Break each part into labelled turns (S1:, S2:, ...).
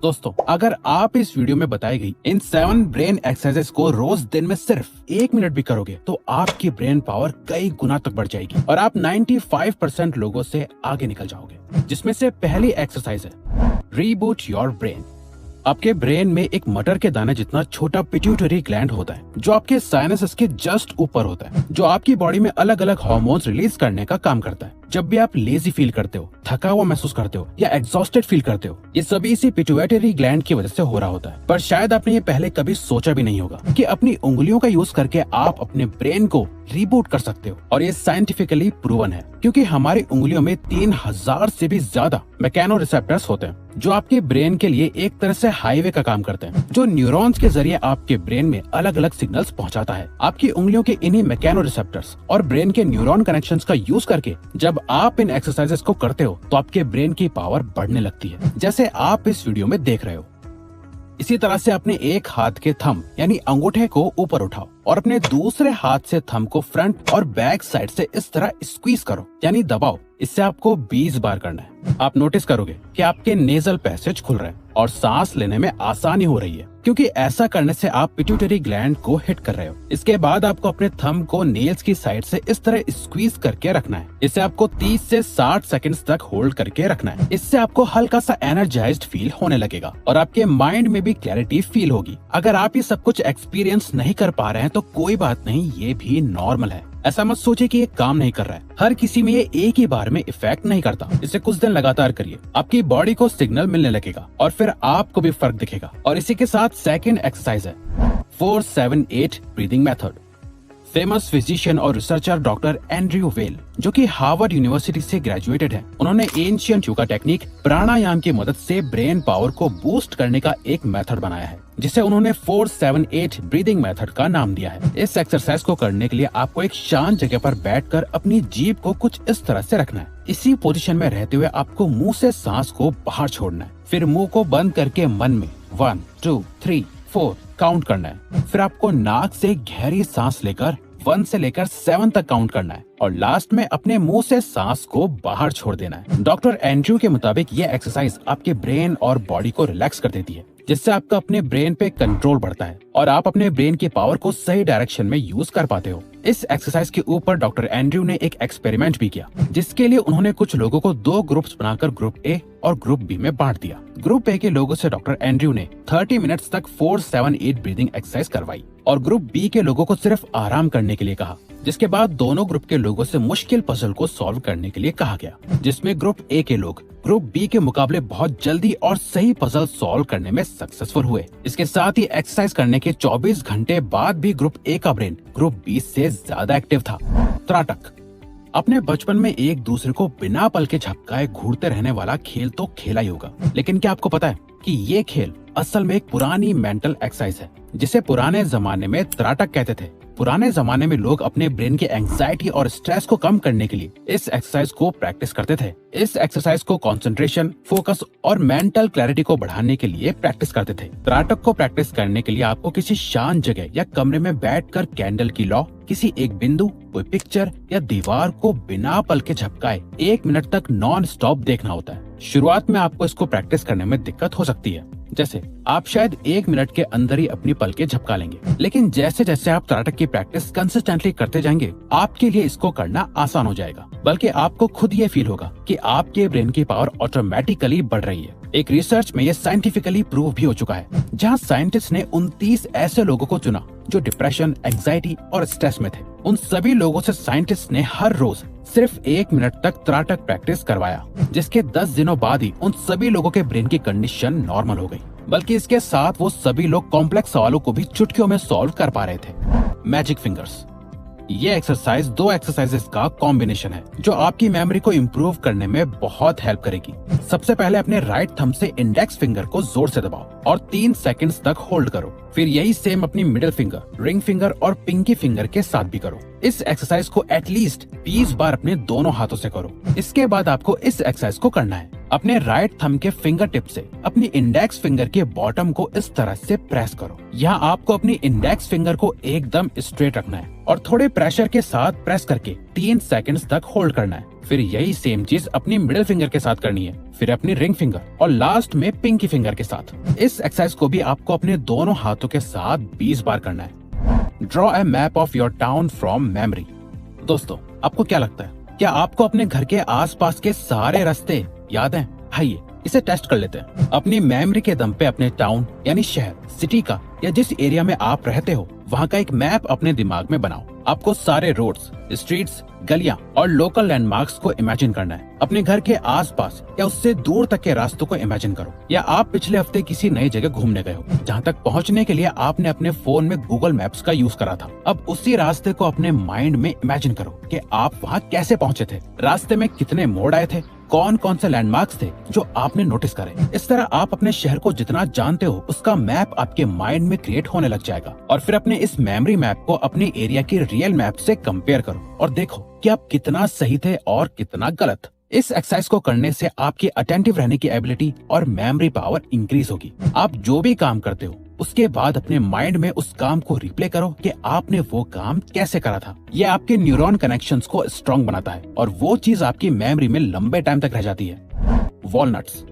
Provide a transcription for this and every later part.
S1: दोस्तों, अगर आप इस वीडियो में बताई गई इन 7 ब्रेन एक्सरसाइजेस को रोज दिन में सिर्फ 1 मिनट भी करोगे तो आपकी ब्रेन पावर कई गुना तक बढ़ जाएगी और आप 95% लोगों से आगे निकल जाओगे। जिसमें से पहली एक्सरसाइज है रीबूट योर ब्रेन। आपके ब्रेन में एक मटर के दाने जितना छोटा पिट्यूटरी ग्लैंड होता है जो आपके साइनसेस के जस्ट ऊपर होता है, जो आपकी बॉडी में अलग अलग हार्मोन्स रिलीज करने का काम करता है। जब भी आप लेजी फील करते हो, थका हुआ महसूस करते हो या एग्जॉस्टेड फील करते हो, ये सभी इसी पिट्यूटरी ग्लैंड की वजह से हो रहा होता है। पर शायद आपने ये पहले कभी सोचा भी नहीं होगा कि अपनी उंगलियों का यूज करके आप अपने ब्रेन को रीबूट कर सकते हो। और ये साइंटिफिकली प्रूवन है क्योंकि हमारी उंगलियों में 3000 से भी ज्यादा मैकेनो रिसेप्टर्स होते हैं जो आपके ब्रेन के लिए एक तरह से हाईवे का काम करते हैं, जो न्यूरॉन्स के जरिए आपके ब्रेन में अलग अलग सिग्नल्स पहुंचाता है। आपकी उंगलियों के इन्हीं मैकेनो रिसेप्टर्स और ब्रेन के न्यूरॉन कनेक्शंस का यूज करके जब आप इन एक्सरसाइजेस को करते हो तो आपके ब्रेन की पावर बढ़ने लगती है, जैसे आप इस वीडियो में देख रहे हो। इसी तरह से अपने एक हाथ के थंब यानी अंगूठे को ऊपर उठाओ और अपने दूसरे हाथ से थंब को फ्रंट और बैक साइड से इस तरह स्क्वीज करो यानी दबाओ। इससे आपको 20 बार करना है। आप नोटिस करोगे कि आपके नेजल पैसेज खुल रहे हैं और सांस लेने में आसानी हो रही है क्योंकि ऐसा करने से आप पिट्यूटरी ग्लैंड को हिट कर रहे हो। इसके बाद आपको अपने थंब को नेल्स की साइड से इस तरह स्क्वीज करके रखना है। इसे आपको 30 से 60 सेकंड्स तक होल्ड करके रखना है। इससे आपको हल्का सा एनर्जाइज्ड फील होने लगेगा और आपके माइंड में भी क्लैरिटी फील होगी। अगर आप ये सब कुछ एक्सपीरियंस नहीं कर पा रहे हैं तो कोई बात नहीं, ये भी नॉर्मल है। ऐसा मत सोचिए कि ये काम नहीं कर रहा है। हर किसी में ये एक ही बार में इफेक्ट नहीं करता। इसे कुछ दिन लगातार करिए, आपकी बॉडी को सिग्नल मिलने लगेगा और फिर आपको भी फर्क दिखेगा। और इसी के साथ सेकंड एक्सरसाइज है 4-7-8 ब्रीदिंग मेथड। फेमस फिजिशियन और रिसर्चर डॉक्टर एंड्रयू वेल, जो कि हार्वर्ड यूनिवर्सिटी से ग्रेजुएटेड हैं, उन्होंने एंशिएंट योगा टेक्निक प्राणायाम की मदद से ब्रेन पावर को बूस्ट करने का एक मेथड बनाया है जिसे उन्होंने 4-7-8 ब्रीदिंग मेथड का नाम दिया है। इस एक्सरसाइज को करने के लिए आपको एक शांत जगह पर बैठकर अपनी जीभ को कुछ इस तरह से रखना है। इसी पोजीशन में रहते हुए आपको मुंह से सांस को बाहर छोड़ना है। फिर मुंह को बंद करके मन में 1, 2, 3, 4 काउंट करना है। फिर आपको नाक से गहरी सांस लेकर 1 से लेकर 7 तक काउंट करना है और लास्ट में अपने मुंह से सांस को बाहर छोड़ देना है। डॉक्टर एंड्रयू के मुताबिक ये एक्सरसाइज आपके ब्रेन और बॉडी को रिलैक्स कर देती है, जिससे आपका अपने ब्रेन पे कंट्रोल बढ़ता है और आप अपने ब्रेन की पावर को सही डायरेक्शन में यूज कर पाते हो। इस एक्सरसाइज के ऊपर डॉक्टर एंड्रयू ने एक एक्सपेरिमेंट भी किया, जिसके लिए उन्होंने कुछ लोगों को 2 ग्रुप्स बनाकर ग्रुप ए और ग्रुप बी में बांट दिया। ग्रुप ए के लोगों से डॉक्टर एंड्रयू ने 30 मिनट्स तक 4-7-8 ब्रीदिंग एक्सरसाइज करवाई और ग्रुप बी के लोगों को सिर्फ आराम करने के लिए कहा। जिसके बाद दोनों ग्रुप के लोगों से मुश्किल पजल को सॉल्व करने के लिए कहा गया, जिसमें ग्रुप ए के लोग ग्रुप बी के मुकाबले बहुत जल्दी और सही पजल सॉल्व करने में सक्सेसफुल हुए। इसके साथ ही एक्सरसाइज करने के 24 घंटे बाद भी ग्रुप ए का ब्रेन ग्रुप बी से ज्यादा एक्टिव था। त्राटक। अपने बचपन में एक दूसरे को बिना पल के झपकाए घूरते रहने वाला खेल तो खेला ही होगा, लेकिन क्या आपको पता है कि ये खेल असल में एक पुरानी मेंटल एक्सरसाइज है जिसे पुराने जमाने में त्राटक कहते थे। पुराने जमाने में लोग अपने ब्रेन की एंजाइटी और स्ट्रेस को कम करने के लिए इस एक्सरसाइज को प्रैक्टिस करते थे। इस एक्सरसाइज को कंसंट्रेशन, फोकस और मेंटल क्लैरिटी को बढ़ाने के लिए प्रैक्टिस करते थे। त्राटक को प्रैक्टिस करने के लिए आपको किसी शांत जगह या कमरे में बैठकर कैंडल की लौ, किसी एक बिंदु, कोई पिक्चर या दीवार को बिना पल के झपकाए 1 मिनट तक नॉन स्टॉप देखना होता है। शुरुआत में आपको इसको प्रैक्टिस करने में दिक्कत हो सकती है, जैसे आप शायद 1 मिनट के अंदर ही अपनी पलकें झपका लेंगे, लेकिन जैसे जैसे आप त्राटक की प्रैक्टिस कंसिस्टेंटली करते जाएंगे आपके लिए इसको करना आसान हो जाएगा। बल्कि आपको खुद ये फील होगा कि आपके ब्रेन की पावर ऑटोमेटिकली बढ़ रही है। एक रिसर्च में ये साइंटिफिकली प्रूव भी हो चुका है, जहाँ साइंटिस्ट ने 29 ऐसे लोगों को चुना जो डिप्रेशन, एंजाइटी और स्ट्रेस में थे। उन सभी लोगों से साइंटिस्ट ने हर रोज सिर्फ 1 मिनट तक त्राटक प्रैक्टिस करवाया, जिसके 10 दिनों बाद ही उन सभी लोगों के ब्रेन की कंडीशन नॉर्मल हो गई। बल्कि इसके साथ वो सभी लोग कॉम्प्लेक्स सवालों को भी चुटकियों में सॉल्व कर पा रहे थे। Magic fingers. ये एक्सरसाइज 2 एक्सरसाइजेस का कॉम्बिनेशन है जो आपकी मेमोरी को इम्प्रूव करने में बहुत हेल्प करेगी। सबसे पहले अपने राइट थंब से इंडेक्स फिंगर को जोर से दबाओ और 3 सेकंड्स तक होल्ड करो। फिर यही सेम अपनी मिडिल फिंगर, रिंग फिंगर और पिंकी फिंगर के साथ भी करो। इस एक्सरसाइज को एटलीस्ट 20 बार अपने दोनों हाथों से करो। इसके बाद आपको इस एक्सरसाइज को करना है। अपने राइट थंब के फिंगर टिप से अपनी इंडेक्स फिंगर के बॉटम को इस तरह से प्रेस करो। यहाँ आपको अपनी इंडेक्स फिंगर को एकदम स्ट्रेट रखना है और थोड़े प्रेशर के साथ प्रेस करके 3 सेकंड्स तक होल्ड करना है। फिर यही सेम चीज अपनी मिडिल फिंगर के साथ करनी है, फिर अपनी रिंग फिंगर और लास्ट में पिंकी फिंगर के साथ। इस एक्सरसाइज को भी आपको अपने दोनों हाथों के साथ 20 बार करना है। Draw a map of your town from memory. दोस्तों, आपको क्या लगता है, क्या आपको अपने घर के आसपास के सारे रास्ते याद हैं? आइए इसे टेस्ट कर लेते हैं। अपनी मेमोरी के दम पे अपने टाउन यानी शहर, सिटी का या जिस एरिया में आप रहते हो वहाँ का एक मैप अपने दिमाग में बनाओ। आपको सारे रोड्स, स्ट्रीट्स, गलियां और लोकल लैंडमार्क्स को इमेजिन करना है। अपने घर के आसपास या उससे दूर तक के रास्तों को इमेजिन करो। या आप पिछले हफ्ते किसी नई जगह घूमने गए हो जहाँ तक पहुँचने के लिए आपने अपने फोन में गूगल मैप्स का यूज करा था। अब उसी रास्ते को अपने माइंड में इमेजिन करो कि आप वहाँ कैसे पहुँचे थे, रास्ते में कितने मोड़ आए थे, कौन कौन से लैंडमार्क्स थे जो आपने नोटिस करे। इस तरह आप अपने शहर को जितना जानते हो उसका मैप आपके माइंड में क्रिएट होने लग जाएगा। और फिर अपने इस मेमोरी मैप को अपने एरिया की रियल मैप से कंपेयर करो और देखो कि आप कितना सही थे और कितना गलत। इस एक्सरसाइज को करने से आपकी अटेंटिव रहने की एबिलिटी और मेमोरी पावर इंक्रीज होगी। आप जो भी काम करते हो उसके बाद अपने माइंड में उस काम को रिप्ले करो कि आपने वो काम कैसे करा था। ये आपके न्यूरॉन कनेक्शंस को स्ट्रॉन्ग बनाता है और वो चीज आपकी मेमोरी में लंबे टाइम तक रह जाती है। वॉलनट्स।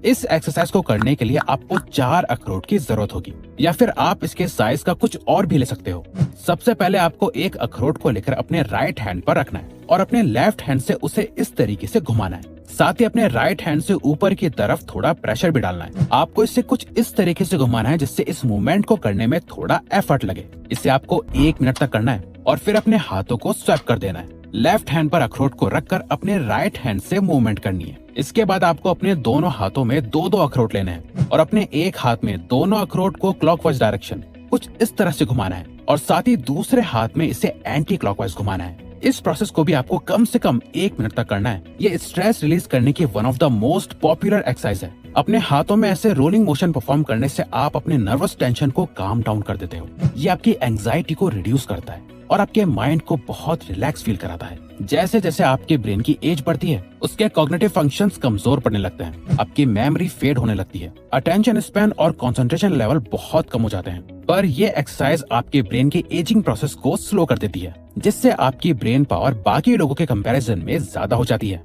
S1: इस एक्सरसाइज को करने के लिए आपको 4 अखरोट की जरूरत होगी, या फिर आप इसके साइज का कुछ और भी ले सकते हो। सबसे पहले आपको एक अखरोट को लेकर अपने राइट हैंड पर रखना है और अपने लेफ्ट हैंड से उसे इस तरीके से घुमाना है। साथ ही अपने राइट हैंड से ऊपर की तरफ थोड़ा प्रेशर भी डालना है। आपको इसे कुछ इस तरीके से घुमाना है जिससे इस मूवमेंट को करने में थोड़ा एफर्ट लगे। इसे आपको 1 मिनट तक करना है और फिर अपने हाथों को स्वैप कर देना है। लेफ्ट हैंड पर अखरोट को रखकर अपने राइट हैंड से मूवमेंट करनी है। इसके बाद आपको अपने दोनों हाथों में 2-2 अखरोट लेने हैं और अपने एक हाथ में दोनों अखरोट को क्लॉकवाइज डायरेक्शन कुछ इस तरह से घुमाना है और साथ ही दूसरे हाथ में इसे एंटी क्लॉकवाइज घुमाना है। इस प्रोसेस को भी आपको कम से कम 1 मिनट तक करना है। ये स्ट्रेस रिलीज करने की one of the most popular exercise है। अपने हाथों में ऐसे रोलिंग मोशन परफॉर्म करने से आप अपने नर्वस टेंशन को काम डाउन कर देते हो। ये आपकी एंजाइटी को रिड्यूस करता है और आपके माइंड को बहुत रिलैक्स फील कराता है। जैसे जैसे आपके ब्रेन की एज बढ़ती है उसके कॉग्निटिव फंक्शंस कमजोर पड़ने लगते हैं, आपकी मेमोरी फेड होने लगती है, अटेंशन स्पैन और कंसंट्रेशन लेवल बहुत कम हो जाते हैं। पर ये एक्सरसाइज आपके ब्रेन की एजिंग प्रोसेस को स्लो कर देती है, जिससे आपकी ब्रेन पावर बाकी लोगों के कंपैरिजन में ज्यादा हो जाती है।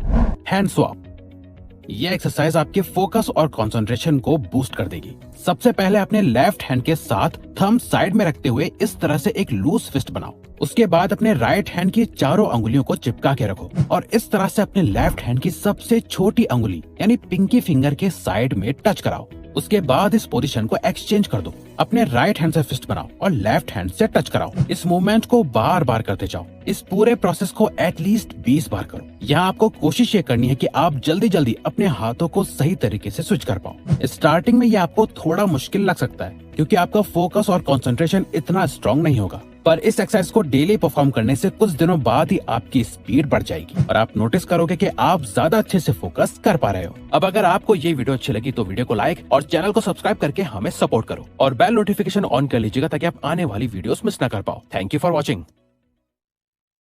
S1: Hand swap. ये एक्सरसाइज आपके फोकस और कंसंट्रेशन को बूस्ट कर देगी। सबसे पहले अपने लेफ्ट हैंड के साथ थंब साइड में रखते हुए इस तरह से एक लूज फिस्ट बनाओ। उसके बाद अपने राइट हैंड की चारों अंगुलियों को चिपका के रखो और इस तरह से अपने लेफ्ट हैंड की सबसे छोटी अंगुली यानी पिंकी फिंगर के साइड में टच कराओ। उसके बाद इस पोजीशन को एक्सचेंज कर दो। अपने राइट हैंड से फिस्ट बनाओ और लेफ्ट हैंड से टच कराओ। इस मूवमेंट को बार बार करते जाओ। इस पूरे प्रोसेस को एटलीस्ट 20 बार करो। यहाँ आपको कोशिश ये करनी है कि आप जल्दी जल्दी अपने हाथों को सही तरीके से स्विच कर पाओ। स्टार्टिंग में ये आपको थोड़ा मुश्किल लग सकता है क्योंकि आपका फोकस और कंसंट्रेशन इतना स्ट्रांग नहीं होगा, पर इस एक्सरसाइज को डेली परफॉर्म करने से कुछ दिनों बाद ही आपकी स्पीड बढ़ जाएगी और आप नोटिस करोगे कि आप ज्यादा अच्छे से फोकस कर पा रहे हो। अब अगर आपको ये वीडियो अच्छी लगी तो वीडियो को लाइक और चैनल को सब्सक्राइब करके हमें सपोर्ट करो और बेल नोटिफिकेशन ऑन कर लीजिएगा ताकि आप आने वाली वीडियोस मिस ना कर पाओ। Thank you for watching.